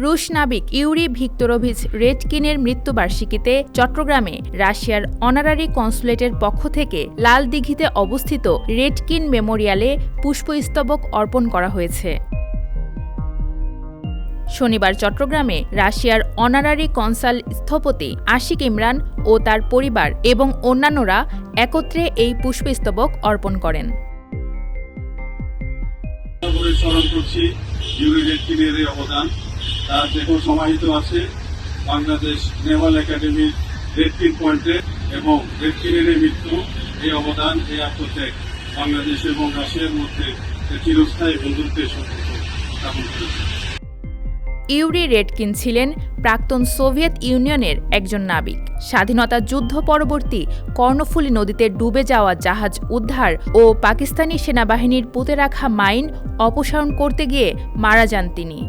রুশ নাবিক ইউরি ভিক্তরোভিচ রেডকিনের মৃত্যুবার্ষিকীতে চট্টগ্রামে রাশিয়ার অনারারি কনসুলেটের পক্ষ থেকে লাল দিঘিতে অবস্থিত রেডকিন মেমোরিয়ালে পুষ্পস্তবক অর্পণ করা হয়েছে। শনিবার চট্টগ্রামে রাশিয়ার অনারারি কনসাল স্থপতি আশিক ইমরান ও তার পরিবার এবং অন্যান্যরা একত্রে এই পুষ্পস্তবক অর্পণ করেন। স্মরণ করছি ইউরি রেডকিনের এই অবদান। তার দেহ সমাহিত আছে বাংলাদেশ নেভাল একাডেমির রেডকিন পয়েন্টে, এবং রেডকিনের এই মৃত্যু, এই অবদান, এই আত্মত্যাগ বাংলাদেশ এবং রাশিয়ার মধ্যে চিরস্থায়ী বন্ধুত্বের সম্পর্ক স্থাপন করেছে। ইউরি রেডকিন ছিলেন প্রাক্তন সোভিয়েত ইউনিয়নের একজন নাবিক। স্বাধীনতা যুদ্ধ পরবর্তী কর্ণফুলী নদীতে ডুবে যাওয়া জাহাজ উদ্ধার ও পাকিস্তানি সেনাবাহিনীর পুঁতে রাখা মাইন অপসারণ করতে গিয়ে মারা যান তিনি।